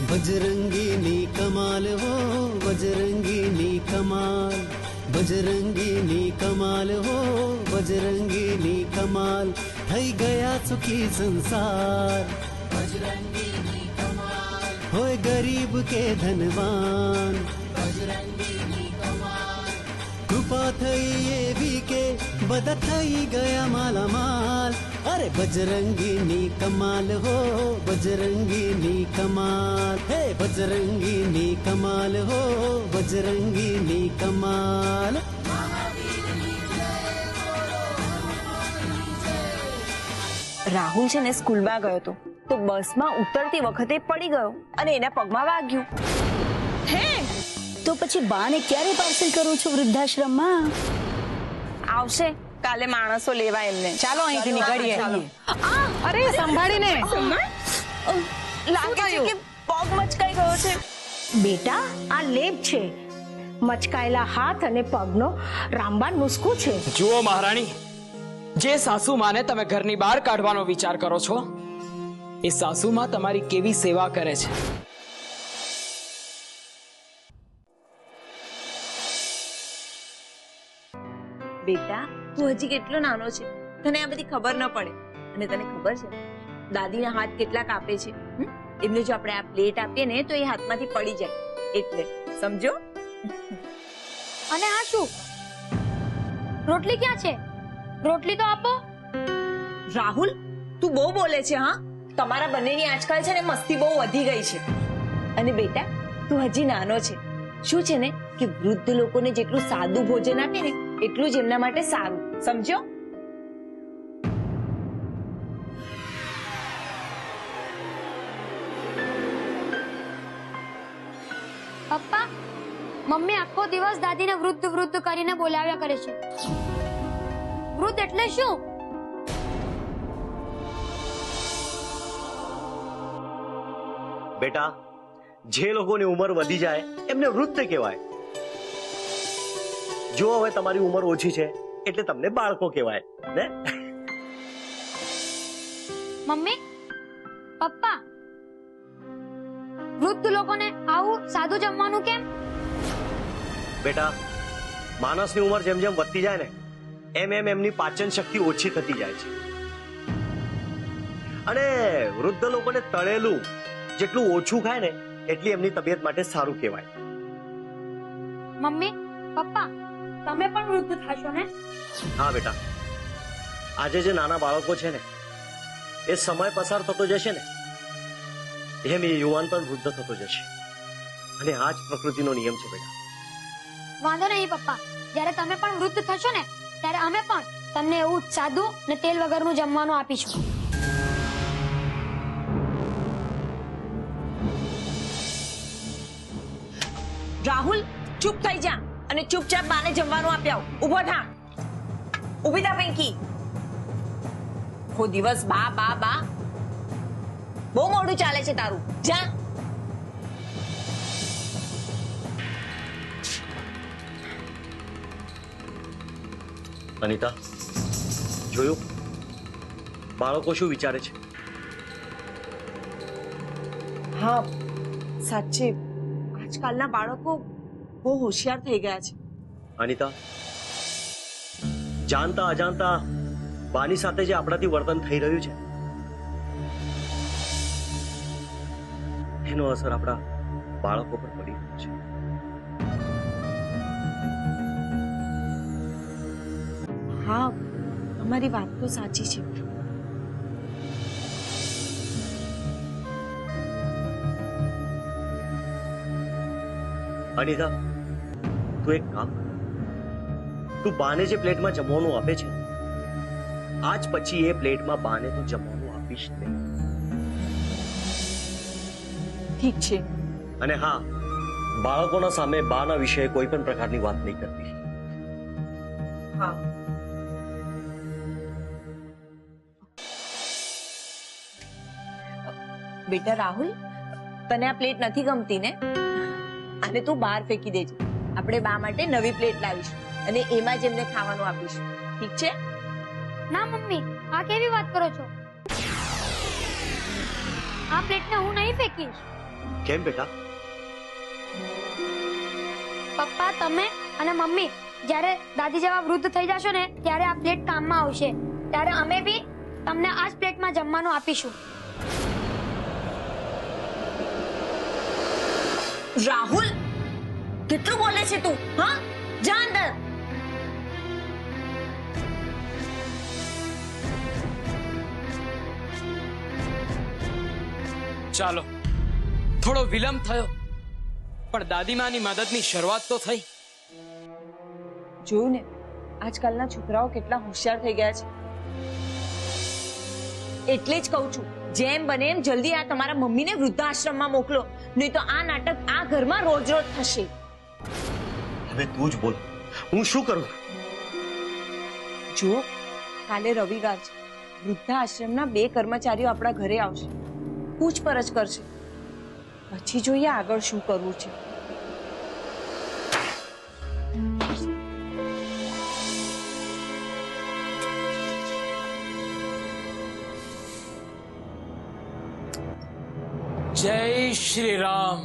બજરંગીની કમાલ હો બજરંગીની કમાલ, બજરંગીની કમાલ હો બજરંગીની કમાલ, થઈ ગયા સુખી સંસાર બજરંગીની કમાલ, હોય ગરીબ કે ધનવાન બજરંગીની કમાલ, કૃપા થઈ એવી કે બધા થઈ ગયા માલામાલ, અરે બજરંગીની કમાલ હો બજરંગીની કમાલ, હે બજરંગીની કમાલ હો બજરંગીની કમાલ. રાહુલ છે ને સ્કૂલમાં ગયો હતો તો બસમાં ઉતરતી વખતે પડી ગયો અને એના પગમાં વાગ્યું. હે તો પછી બાને ક્યારે પાર્સલ કરું છું વૃદ્ધાશ્રમમાં? આવશે કાલે માણસો લેવા એમને. ચાલો અહીંથી નીકળીએ. અરે સંભાળીને. લાગે છે કે પગ મચકાઈ ગયો છે. બેટા આ લેપ છે, મચકાયેલા હાથ અને પગનો રામબાણ નુસ્ખો છે. જુઓ મહારાણી, જે સાસુમાને તમે ઘરની બહાર કાઢવાનો વિચાર કરો છો એ સાસુમાં તમારી કેવી સેવા કરે છે. બેટા તું હજી કેટલો નાનો છે, તને આ બધી ખબર ન પડે. અને તને ખબર છે દાદીના હાથ કેટલા કાપે છે? એમને જો આપણે આ પ્લેટ આપીએ ને તો એ હાથમાંથી પડી જાય, એટલે સમજો. અને આ શું? રોટલી ક્યાં છે? રોટલી તો આપો. રાહુલ તું બહુ બોલે છે. હા, તમારા બંનેની આજકાલ છે ને મસ્તી બહુ વધી ગઈ છે. અને બેટા તું હજી નાનો છે. શું છે ને કે વૃદ્ધ લોકોને જેટલું સાદું ભોજન આપે ને એટલું જ એમના માટે સારું, સમજો. પપ્પા, મમ્મી આખો દિવસ દાદીને વૃદ્ધ વૃદ્ધ કરીને બોલાવ્યા કરે છે. વૃદ્ધ એટલે શું? બેટા, જે લોકોની ઉંમર વધી જાય એમને વૃદ્ધ કહેવાય. જો હવે તમારી ઉંમર ઓછી છે એટલે તમને બાળકો કહેવાય ને. મમ્મી, પપ્પા, વૃદ્ધ લોકોને આવું સાદું જમવાનું કેમ? બેટા, માણસની ઉંમર જેમ જેમ વધતી જાય ને એમ એમ એમની પાચન શક્તિ ઓછી થતી જાય છે. અને વૃદ્ધ લોકોને તળેલું જેટલું ઓછું ખાય ને એટલી એમની તબિયત માટે સારું કહેવાય. મમ્મી, પપ્પા, તમે પણ વૃદ્ધ થશો ને? હા બેટા, આજે જે નાના બાળકો છે ને એ સમય પસાર થતો જશે ને એમ એ યુવાન પણ વૃદ્ધ થતો જશે. અને આ જ પ્રકૃતિનો નિયમ છે બેટા. વાંધો નહીં પપ્પા, જ્યારે તમે પણ વૃદ્ધ થશો ને ત્યારે અમે પણ તમને એવું સાદું ને તેલ વગરનું જમવાનું આપીશું. રાહુલ ચૂપ થઈ જા અને ચૂપચાપ બાને જમવાનું આપી આવ. ઊભો થા. ઊભી થા પિંકી. આખો દિવસ બા બા બા. બહુ મોડું ચાલે છે તારું. જા. અનિતા, જોયું બાળકો શું વિચારે છે? હા સાચે આજકાલના બાળકો બહુ હોશિયાર થઈ ગયા છે. અનિતા, જાણતા અજાણતા બાની સાથે જે આપણાથી વર્તન થઈ રહ્યું છે એનો અસર આપણા બાળકો પર પડી રહ્યો છે. હા, તમારી વાત તો સાચી છે. અનિતા, તું એક કામ કર. તું બાને જે પ્લેટમાં જમવાનું આપે છે આજ પછી એ પ્લેટમાં બાને તું જમવાનું આપીશ નહીં. ઠીક છે. અને હા, બાળકોના સામે બાના વિશે કોઈ પણ પ્રકારની વાત નહીં કરતી. હા. બેટા રાહુલ, તને આ પ્લેટ નથી ગમતી ને? આને તું બહાર ફેંકી દેજે. આપણે બા માટે નવી પ્લેટ લાવીશું અને એમાં જ એમને ખાવાનું આપીશું. ઠીક છે? ના મમ્મી, આ કેવી વાત કરો છો? આ પ્લેટને હું નહીં ફેંકીશ. કેમ બેટા? પપ્પા તમે અને મમ્મી જ્યારે દાદી જેવા વૃદ્ધ થઈ જશો ને ત્યારે આ પ્લેટ કામમાં આવશે. ત્યારે અમે બી તમને આ જ પ્લેટમાં જમવાનું આપીશું. રાહુલ, કેટલું બોલે છે તું? હા, જા અંદર. ચાલો, થોડો વિલંબ થયો પણ દાદીમાની મદદની શરૂઆત તો થઈ. જોયું ને, આજકાલના છોકરાઓ કેટલા હોશિયાર થઈ ગયા છે. એટલે જ કહું છું, જેમ બને એમ જલ્દી આ તમારા મમ્મીને વૃદ્ધાશ્રમમાં મોકલો, નહીં તો આ નાટક આ ઘરમાં રોજ રોજ થશે. હવે તું જ બોલ, હું શું કરું? જો, કાલે રવિવાર છે. વૃદ્ધાશ્રમના 2 કર્મચારીઓ આપણા ઘરે આવશે, પૂછપરછ કરશે. પછી જોઈએ આગળ શું કરવું છે. જય શ્રી રામ.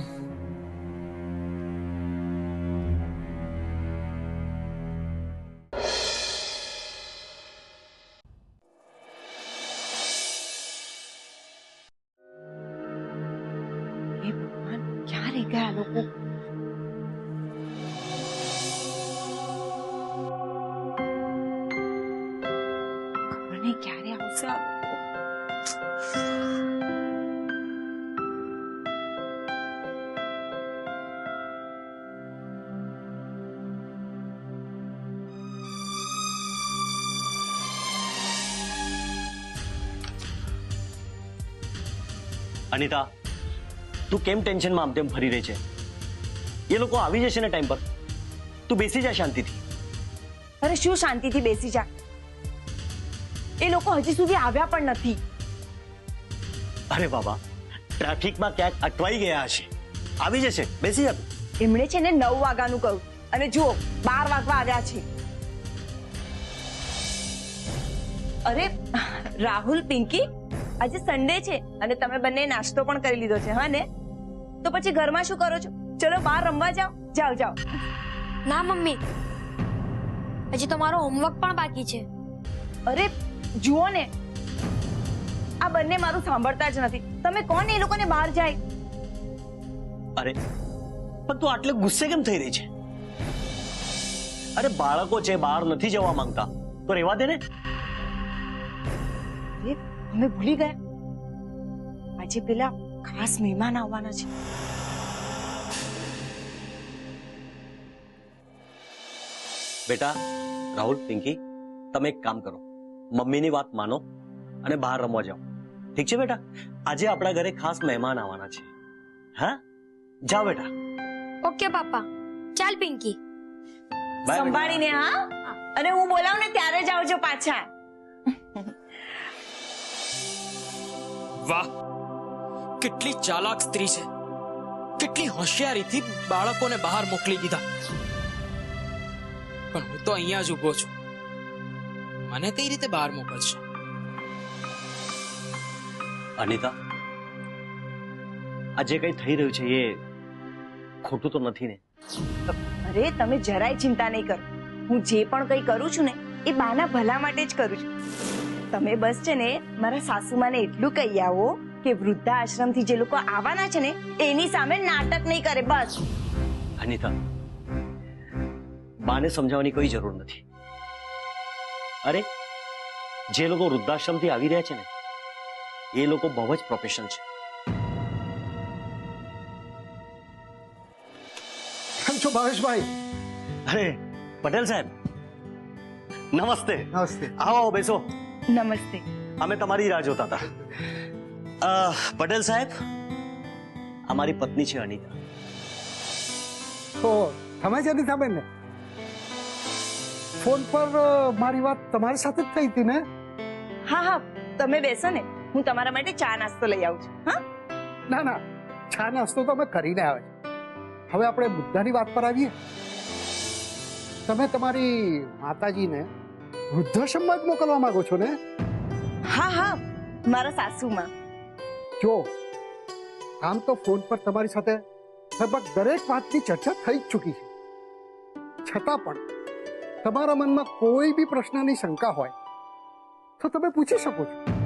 હે ભગવાન, ક્યાં રહી ગયા આ લોકો? ખબર નહીં ક્યારે આવશે આ લોકો. અનિતા, તું કેમ ટેન્શનમાં આમ તેમ ફરી રહી છે? એ લોકો આવી જશે ને ટાઈમ પર. તું બેસી જા શાંતિથી. અરે શું શાંતિથી બેસી જા? એ લોકો હજી સુધી આવ્યા પણ નથી. અરે બાબા, ટ્રાફિકમાં ક્યાંક અટવાઈ ગયા હશે. આવી જશે, બેસી જા. એમણે છે ને 9 વાગ્યાનું કહ્યું અને જુઓ 12 વાગવા આવ્યા છે. અરે રાહુલ, પિંકી, આજે સન્ડે છે અને તમે બંને નાસ્તો પણ કરી લીધો છે, હા ને? તો પછી ઘરમાં શું કરો છો? ચલો બહાર રમવા જાઓ. જાઓ જાઓ. ના મમ્મી, હજી તમારો હોમવર્ક પણ બાકી છે. અરે જુઓ ને, આ બંને મારું સાંભળતા જ નથી. તમે કોણ એ લોકોને બહાર જાય? અરે પણ તું આટલે ગુસ્સે કેમ થઈ રહી છે? અરે બાળકો છે, બહાર નથી જવા માંગતા તો રહેવા દે ને. અરે અમે ભૂલી ગયા, આજે પેલા ખાસ મહેમાન આવવાના છે. બેટા, રાહુલ, પિંકી, તમે એક કામ કરો, મમ્મીની વાત માનો અને બહાર રમવા જાઓ. ઠીક છે બેટા? આજે આપણા ઘરે ખાસ મહેમાન આવવાના છે. હા, જાઓ બેટા. ઓકે પાપા. ચાલ પિંકી. બાય. સંભાળીને, હા? અને હું બોલાવું ને ત્યારે જ આવજો પાછા. વાહ, કેટલી ચાલાક સ્ત્રી છે. કેટલી હોશિયારીથી બાળકોને બહાર મોકલી દીધા. પણ હું તો અહીંયા જ ઊભો છું. મને કઈ રીતે બહાર મોકલશે? અનિતા, આ જે કઈ થઈ રહ્યું છે એ ખોટું તો નથી ને? અરે તમે જરાય ચિંતા નહીં કરો. હું જે પણ કંઈ કરું છું ને એ બાના ભલા માટે જ કરું છું. તમે બસ છે ને મારા સાસુમાને એટલું કહી આવો કે વૃદ્ધાશ્રમથી જે લોકો આવવાના છે ને એની સામે નાટક નહીં કરે, બસ. અનિતા, બાને સમજાવવાની કોઈ જરૂર નથી. અરે જે લોકો વૃદ્ધાશ્રમથી આવી રહ્યા છે ને એ લોકો બહુ જ પ્રોફેશનલ છે. કેમ છો ભાવેશભાઈ? અરે પટેલ સાહેબ, નમસ્તે. નમસ્તે. આવો બેસો. નમસ્તે. અમે તમારી રાહ જોતા હતા. પટેલ સાહેબ, અમારી પત્ની છે અનિતા. તો તમે જ અનિતાબેન ને? ફોન પર મારી વાત તમારી સાથે જ થઈ હતી ને? હા હા, તમે બેસો ને, હું તમારા માટે ચા નાસ્તો લઈ આવું છું. હા? ના ના, ચા નાસ્તો તો અમે કરીને આવે. હવે આપણે મુદ્દાની વાત પર આવીએ. તમે તમારી માતાજીને વૃદ્ધાશ્રમમાં જ મોકલવા માંગો છો ને? હા હા, મારા સાસુમાં. જો આમ તો ફોન પર તમારી સાથે લગભગ દરેક વાતની ચર્ચા થઈ જ ચૂકી છે, છતાં પણ તમારા મનમાં કોઈ બી પ્રશ્નની શંકા હોય તો તમે પૂછી શકો છો.